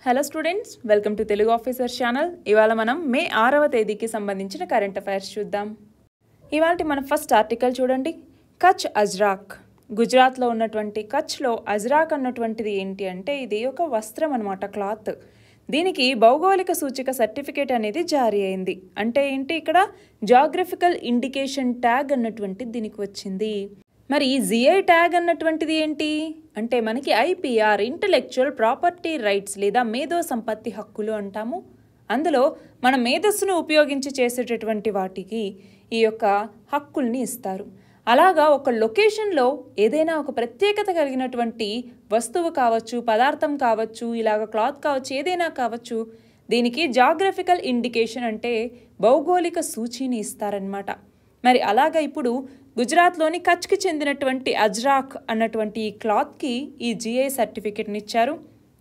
Hello students, welcome to Telugu officer channel. ఇవాళ మనం మే 6వ తేదీకి సంబంధించిన కరెంట్ అఫైర్స్ చూద్దాం. ఇవాళ మన ఫస్ట్ ఆర్టికల్ చూడండి. కచ్ అజ్రాక్. గుజరాత్లో ఉన్నటువంటి కచ్లో అజ్రాక్ అన్నటువంటిది ఏంటి అంటే ఇది ఒక వస్త్రం అనమాట, క్లాత్. దీనికి భౌగోళిక సూచిక సర్టిఫికేట్ అనేది జారీ అయింది. అంటే ఏంటి, ఇక్కడ జాగ్రఫికల్ ఇండికేషన్ ట్యాగ్ అన్నటువంటిది దీనికి వచ్చింది. మరి జిఐ ట్యాగ్ అన్నటువంటిది ఏంటి అంటే మనకి ఐపీఆర్, ఇంటలెక్చువల్ ప్రాపర్టీ రైట్స్ లేదా మేధో సంపత్తి హక్కులు అంటాము. అందులో మన మేధస్సును ఉపయోగించి చేసేటటువంటి వాటికి ఈ యొక్క హక్కుల్ని ఇస్తారు. అలాగా ఒక లొకేషన్లో ఏదైనా ఒక ప్రత్యేకత కలిగినటువంటి వస్తువు కావచ్చు, పదార్థం కావచ్చు, ఇలాగ క్లాత్ కావచ్చు, ఏదైనా కావచ్చు, దీనికి జాగ్రఫికల్ ఇండికేషన్ అంటే భౌగోళిక సూచీని ఇస్తారనమాట. మరి అలాగా ఇప్పుడు గుజరాత్లోని కచ్కి చెందినటువంటి అజ్రాక్ అన్నటువంటి ఈ క్లాత్కి ఈ జిఐ సర్టిఫికేట్ని ఇచ్చారు.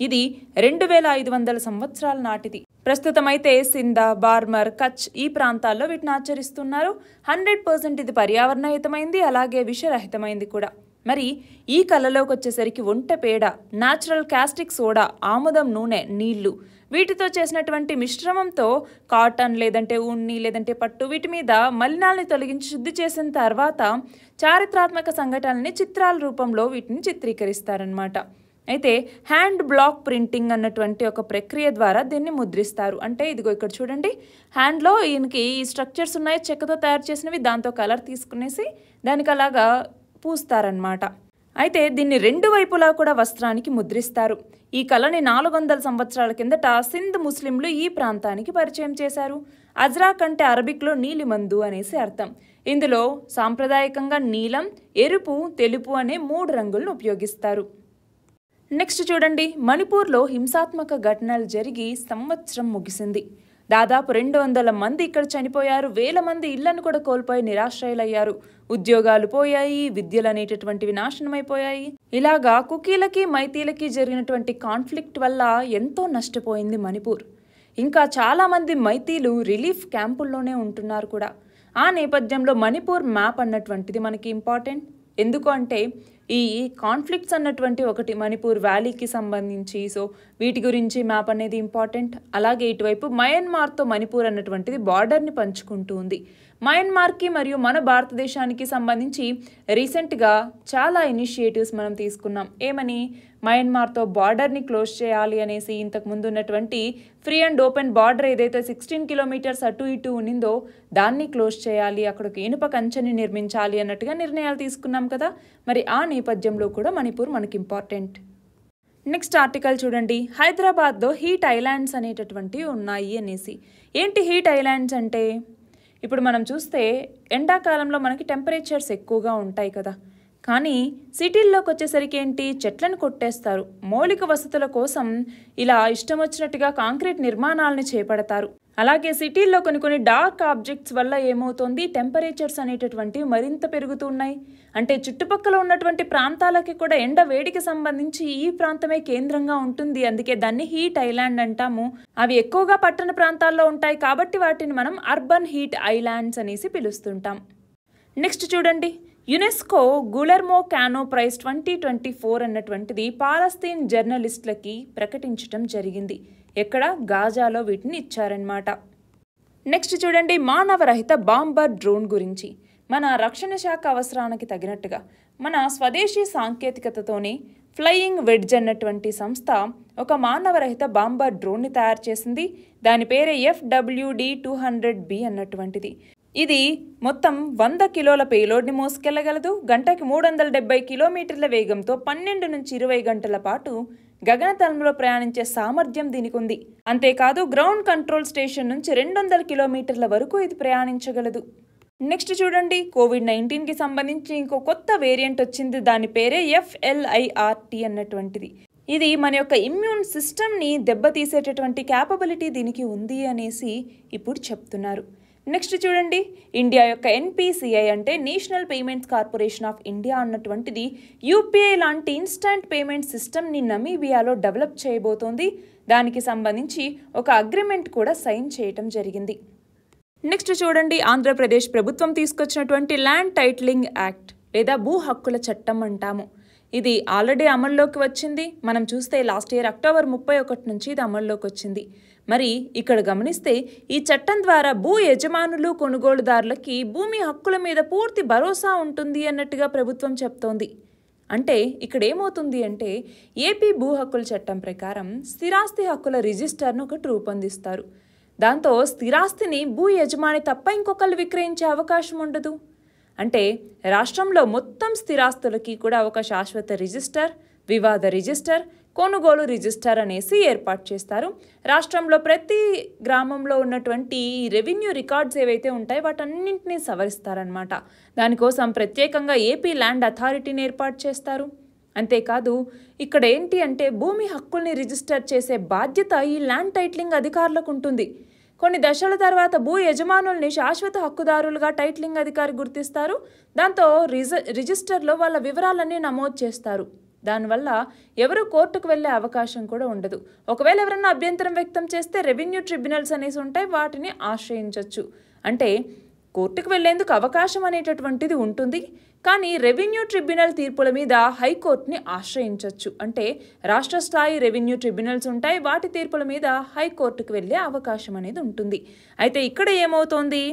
ఇది 2500 సంవత్సరాల నాటిది. ప్రస్తుతం అయితే సింధా, బార్మర్, కచ్ ఈ ప్రాంతాల్లో వీటిని ఆచరిస్తున్నారు. 100% ఇది పర్యావరణహితమైంది, అలాగే విషరహితమైంది కూడా. మరి ఈ కళలోకి వచ్చేసరికి ఒంటె పేడ, న్యాచురల్ కాస్టిక్ సోడా, ఆముదం నూనె, నీళ్లు వీటితో చేసినటువంటి మిశ్రమంతో కాటన్ లేదంటే ఉన్ని లేదంటే పట్టు వీటి మీద మలినాల్ని తొలగించి శుద్ధి చేసిన తర్వాత చారిత్రాత్మక సంఘటనల్ని చిత్రాల రూపంలో వీటిని చిత్రీకరిస్తారనమాట. అయితే హ్యాండ్ బ్లాక్ ప్రింటింగ్ అన్నటువంటి ఒక ప్రక్రియ ద్వారా దీన్ని ముద్రిస్తారు. అంటే ఇదిగో ఇక్కడ చూడండి, హ్యాండ్లో ఈయనకి ఈ స్ట్రక్చర్స్ ఉన్నాయి, చెక్కతో తయారు చేసినవి, దాంతో కలర్ తీసుకునేసి దానికి అలాగా పూస్తారనమాట. అయితే దీన్ని 2 వైపులా కూడా వస్త్రానికి ముద్రిస్తారు. ఈ కళని 400 సంవత్సరాల కిందట సింధ్ ముస్లింలు ఈ ప్రాంతానికి పరిచయం చేశారు. అజ్రాక్ అంటే అరబిక్లో నీలిమందు అనేసి అర్థం. ఇందులో సాంప్రదాయకంగా నీలం, ఎరుపు, తెలుపు అనే 3 రంగులను ఉపయోగిస్తారు. నెక్స్ట్ చూడండి, మణిపూర్లో హింసాత్మక ఘటనలు జరిగి సంవత్సరం ముగిసింది. దాదాపు 200 మంది ఇక్కడ చనిపోయారు. 1000 మంది ఇళ్లను కూడా కోల్పోయి నిరాశ్రయులయ్యారు. ఉద్యోగాలు పోయాయి, విద్యలు అనేటటువంటివి నాశనమైపోయాయి. ఇలాగా కుకీలకి మైతీలకి జరిగినటువంటి కాన్ఫ్లిక్ట్ వల్ల ఎంతో నష్టపోయింది మణిపూర్. ఇంకా చాలామంది మైతీలు రిలీఫ్ క్యాంపుల్లోనే ఉంటున్నారు కూడా. ఆ నేపథ్యంలో మణిపూర్ మ్యాప్ అన్నటువంటిది మనకి ఇంపార్టెంట్. ఎందుకు అంటే ఈ కాన్ఫ్లిక్ట్స్ అన్నటువంటి ఒకటి మణిపూర్ వ్యాలీకి సంబంధించి, సో వీటి గురించి మ్యాప్ అనేది ఇంపార్టెంట్. అలాగే ఇటువైపు మయన్మార్తో మణిపూర్ అన్నటువంటిది బార్డర్ని పంచుకుంటూ ఉంది. మయన్మార్కి మరియు మన భారతదేశానికి సంబంధించి రీసెంట్గా చాలా ఇనిషియేటివ్స్ మనం తీసుకున్నాం. ఏమని, మయన్మార్తో బార్డర్ని క్లోజ్ చేయాలి అనేసి. ఇంతకుముందు ఉన్నటువంటి ఫ్రీ అండ్ ఓపెన్ బార్డర్ ఏదైతే 16 కిలోమీటర్స్ అటు ఇటు ఉన్నిందో దాన్ని క్లోజ్ చేయాలి, అక్కడికి ఇనుప కంచెని నిర్మించాలి అన్నట్టుగా నిర్ణయాలు తీసుకున్నాం కదా. మరి ఆ నేపథ్యంలో కూడా మణిపూర్ మనకి ఇంపార్టెంట్. నెక్స్ట్ ఆర్టికల్ చూడండి, హైదరాబాద్లో హీట్ ఐలాండ్స్ అనేటటువంటివి ఉన్నాయి అనేసి. ఏంటి హీట్ ఐలాండ్స్ అంటే, ఇప్పుడు మనం చూస్తే ఎండాకాలంలో మనకి టెంపరేచర్స్ ఎక్కువగా ఉంటాయి కదా. కానీ సిటీల్లోకి వచ్చేసరికి ఏంటి, చెట్లను కొట్టేస్తారు. మౌలిక వసతుల కోసం ఇలా ఇష్టం వచ్చినట్టుగా కాంక్రీట్ నిర్మాణాలని చేపడతారు. అలాగే సిటీల్లో కొన్ని డార్క్ ఆబ్జెక్ట్స్ వల్ల ఏమవుతుంది, టెంపరేచర్స్ అనేటటువంటివి మరింత పెరుగుతున్నాయి. అంటే చుట్టుపక్కల ఉన్నటువంటి ప్రాంతాలకి కూడా ఎండ వేడికి సంబంధించి ఈ ప్రాంతమే కేంద్రంగా ఉంటుంది. అందుకే దాన్ని హీట్ ఐలాండ్ అంటాము. అవి ఎక్కువగా పట్టణ ప్రాంతాల్లో ఉంటాయి కాబట్టి వాటిని మనం అర్బన్ హీట్ ఐలాండ్స్ అనేసి పిలుస్తుంటాం. నెక్స్ట్ చూడండి, యునెస్కో గులెర్మో కానో ప్రైజ్ 2024 అన్నటువంటిది పాలస్తీన్ జర్నలిస్టులకి ప్రకటించడం జరిగింది. ఎక్కడ, గాజాలో వీటిని ఇచ్చారనమాట. నెక్స్ట్ చూడండి, మానవరహిత బాంబర్ డ్రోన్ గురించి. మన రక్షణ శాఖ అవసరానికి తగినట్టుగా మన స్వదేశీ సాంకేతికతతోనే ఫ్లయింగ్ వెడ్జ్ అన్నటువంటి సంస్థ ఒక మానవరహిత బాంబర్ డ్రోన్ని తయారు చేసింది. దాని పేరే FWD-200B అన్నటువంటిది. ఇది మొత్తం 100 కిలోల పేలోడ్ని మోసుకెళ్లగలదు. గంటకి 370 కిలోమీటర్ల వేగంతో 12 నుంచి 20 గంటల పాటు గగనతలంలో ప్రయాణించే సామర్థ్యం దీనికి ఉంది. అంతేకాదు గ్రౌండ్ కంట్రోల్ స్టేషన్ నుంచి 200 కిలోమీటర్ల వరకు ఇది ప్రయాణించగలదు. నెక్స్ట్ చూడండి, COVID-19కి సంబంధించి ఇంకో కొత్త వేరియంట్ వచ్చింది. దాని పేరే FLIRT అన్నటువంటిది. ఇది మన యొక్క ఇమ్యూన్ సిస్టమ్ని దెబ్బతీసేటటువంటి క్యాపబిలిటీ దీనికి ఉంది అనేసి ఇప్పుడు చెప్తున్నారు. నెక్స్ట్ చూడండి, ఇండియా యొక్క NPCI అంటే national payments corporation of India అన్నటువంటిది UPI లాంటి ఇన్స్టంట్ పేమెంట్ సిస్టమ్ని నమీబియాలో డెవలప్ చేయబోతోంది. దానికి సంబంధించి ఒక అగ్రిమెంట్ కూడా సైన్ చేయటం జరిగింది. నెక్స్ట్ చూడండి, ఆంధ్రప్రదేశ్ ప్రభుత్వం తీసుకొచ్చినటువంటి ల్యాండ్ టైటిలింగ్ యాక్ట్ లేదా భూ హక్కుల చట్టం అంటాము. ఇది ఆల్రెడీ అమల్లోకి వచ్చింది. మనం చూస్తే లాస్ట్ ఇయర్ అక్టోబర్ 31 నుంచి ఇది అమల్లోకి వచ్చింది. మరి ఇక్కడ గమనిస్తే ఈ చట్టం ద్వారా భూ యజమానులు కొనుగోలుదారులకి భూమి హక్కుల మీద పూర్తి భరోసా ఉంటుంది అన్నట్టుగా ప్రభుత్వం చెప్తోంది. అంటే ఇక్కడ ఏమవుతుంది అంటే ఏపీ భూ హక్కుల చట్టం ప్రకారం స్థిరాస్తి హక్కుల రిజిస్టర్ను ఒకటి రూపొందిస్తారు. దాంతో స్థిరాస్తిని భూ యజమాని తప్ప ఇంకొకరు విక్రయించే అవకాశం ఉండదు. అంటే రాష్ట్రంలో మొత్తం స్థిరాస్తులకి కూడా ఒక శాశ్వత రిజిస్టర్, వివాద రిజిస్టర్, కొనుగోలు రిజిస్టర్ అనేసి ఏర్పాటు చేస్తారు. రాష్ట్రంలో ప్రతి గ్రామంలో ఉన్నటువంటి రెవెన్యూ రికార్డ్స్ ఏవైతే ఉంటాయో వాటన్నింటినీ సవరిస్తారనమాట. దానికోసం ప్రత్యేకంగా ఏపీ ల్యాండ్ అథారిటీని ఏర్పాటు చేస్తారు. అంతేకాదు ఇక్కడ ఏంటి అంటే భూమి హక్కుల్ని రిజిస్టర్ చేసే బాధ్యత ఈ ల్యాండ్ టైటిలింగ్ అధికారులకు ఉంటుంది. కొన్ని దశల తర్వాత భూ యజమానుల్ని శాశ్వత హక్కుదారులుగా టైటిలింగ్ అధికారి గుర్తిస్తారు. దాంతో రిజిస్టర్లో వాళ్ళ వివరాలన్నీ నమోదు చేస్తారు. దానివల్ల ఎవరు కోర్టుకు వెళ్ళే అవకాశం కూడా ఉండదు. ఒకవేళ ఎవరన్నా అభ్యంతరం వ్యక్తం చేస్తే రెవెన్యూ ట్రిబ్యునల్స్ అనేసి ఉంటాయి, వాటిని ఆశ్రయించవచ్చు. అంటే కోర్టుకు వెళ్లేందుకు అవకాశం అనేటటువంటిది ఉంటుంది. కానీ రెవెన్యూ ట్రిబ్యునల్ తీర్పుల మీద హైకోర్టుని ఆశ్రయించవచ్చు. అంటే రాష్ట్ర స్థాయి రెవెన్యూ ట్రిబ్యునల్స్ ఉంటాయి, వాటి తీర్పుల మీద హైకోర్టుకు వెళ్ళే అవకాశం అనేది ఉంటుంది. అయితే ఇక్కడ ఏమవుతోంది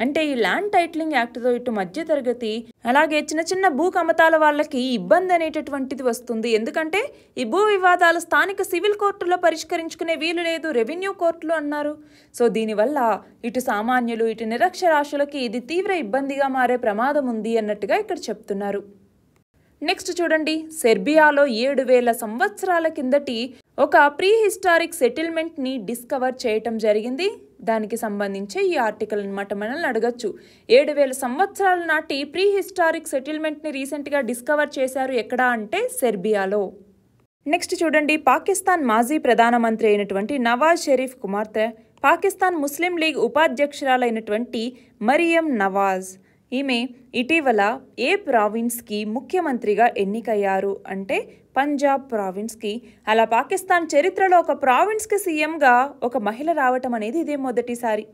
అంటే ఈ ల్యాండ్ టైటిలింగ్ యాక్ట్తో ఇటు మధ్యతరగతి అలాగే చిన్న చిన్న భూ కమతాల వాళ్ళకి ఇబ్బంది అనేటటువంటిది వస్తుంది. ఎందుకంటే ఈ భూ వివాదాలు స్థానిక సివిల్ కోర్టులో పరిష్కరించుకునే వీలు లేదు, రెవెన్యూ కోర్టులు అన్నారు. సో దీనివల్ల ఇటు సామాన్యులు ఇటు నిరక్షరాస్యులకి ఇది తీవ్ర ఇబ్బందిగా మారే ప్రమాదం ఉంది అన్నట్టుగా ఇక్కడ చెప్తున్నారు. నెక్స్ట్ చూడండి, సెర్బియాలో 7000 సంవత్సరాల కిందటి ఒక ప్రీ హిస్టారిక్ సెటిల్మెంట్ని డిస్కవర్ చేయటం జరిగింది. దానికి సంబంధించి ఈ ఆర్టికల్ అనమాట మనల్ని అడగచ్చు. 7000 సంవత్సరాల నాటి ప్రీ హిస్టారిక్ సెటిల్మెంట్ని రీసెంట్గా డిస్కవర్ చేశారు. ఎక్కడ అంటే సెర్బియాలో. నెక్స్ట్ చూడండి, పాకిస్తాన్ మాజీ ప్రధానమంత్రి అయినటువంటి నవాజ్ షరీఫ్ కుమార్తె పాకిస్తాన్ ముస్లిం లీగ్ ఉపాధ్యక్షురాలైనటువంటి మరియం నవాజ్, ఈమె ఇటీవల ఏ ప్రావిన్స్కి ముఖ్యమంత్రిగా ఎన్నికయ్యారు అంటే పంజాబ్ ప్రావిన్స్కి. అలా పాకిస్తాన్ చరిత్రలో ఒక ప్రావిన్స్కి సీఎంగా ఒక మహిళ రావటం అనేది ఇదే మొదటిసారి.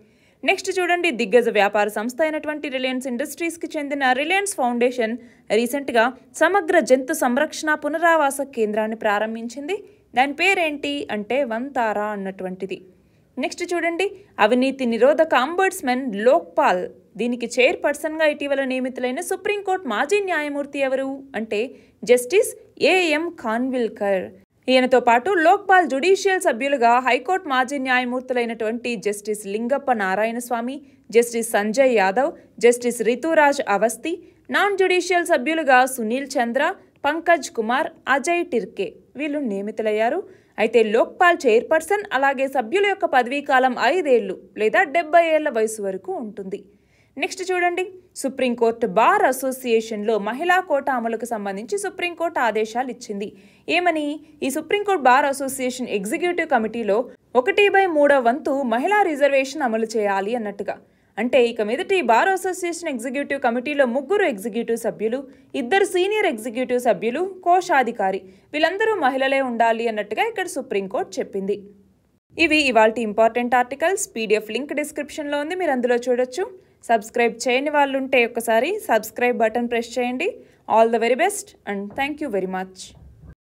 నెక్స్ట్ చూడండి, దిగ్గజ వ్యాపార సంస్థ అయినటువంటి రిలయన్స్ ఇండస్ట్రీస్కి చెందిన రిలయన్స్ ఫౌండేషన్ రీసెంట్గా సమగ్ర జంతు సంరక్షణ పునరావాస కేంద్రాన్ని ప్రారంభించింది. దాని పేరేంటి అంటే వంతారా అన్నటువంటిది. నెక్స్ట్ చూడండి, అవినీతి నిరోధక అంబడ్స్మన్ లోక్పాల్, దీనికి చైర్పర్సన్గా ఇటీవల నియమితులైన సుప్రీంకోర్టు మాజీ న్యాయమూర్తి ఎవరు అంటే జస్టిస్ ఏఎం ఖాన్విల్కర్. ఈయనతో పాటు లోక్పాల్ జ్యుడిషియల్ సభ్యులుగా హైకోర్టు మాజీ న్యాయమూర్తులైనటువంటి justice Lingappa Narayanaswamy, justice Sanjay Yadav, justice Rituraj Awasthi, non judicial సభ్యులుగా సునీల్ చంద్ర, పంకజ్ కుమార్, అజయ్ టిర్కే వీళ్ళు నియమితులయ్యారు. అయితే లోక్పాల్ చైర్పర్సన్ అలాగే సభ్యుల యొక్క పదవీకాలం 5 ఏళ్లు లేదా 70 ఏళ్ల వయసు వరకు ఉంటుంది. నెక్స్ట్ చూడండి, సుప్రీంకోర్టు బార్ అసోసియేషన్లో మహిళా కోటా అమలుకు సంబంధించి సుప్రీంకోర్టు ఆదేశాలు ఇచ్చింది. ఏమని? ఈ సుప్రీంకోర్టు బార్ అసోసియేషన్ ఎగ్జిక్యూటివ్ కమిటీలో 1/3 వంతు మహిళా రిజర్వేషన్ అమలు చేయాలి అన్నట్టుగా. అంటే ఇక మీదటి బార్ అసోసియేషన్ ఎగ్జిక్యూటివ్ కమిటీలో 3 ఎగ్జిక్యూటివ్ సభ్యులు, 2 సీనియర్ ఎగ్జిక్యూటివ్ సభ్యులు, కోశాధికారి వీళ్ళందరూ మహిళలే ఉండాలి అన్నట్టుగా ఇక్కడ సుప్రీంకోర్టు చెప్పింది. ఇవి ఇవాల్టి ఇంపార్టెంట్ ఆర్టికల్స్. పీడిఎఫ్ లింక్ డిస్క్రిప్షన్లో ఉంది, మీరు అందులో చూడొచ్చు. సబ్స్క్రైబ్ చేయని వాళ్ళు ఉంటే ఒకసారి సబ్స్క్రైబ్ బటన్ ప్రెస్ చేయండి. All the very best and thank you very much.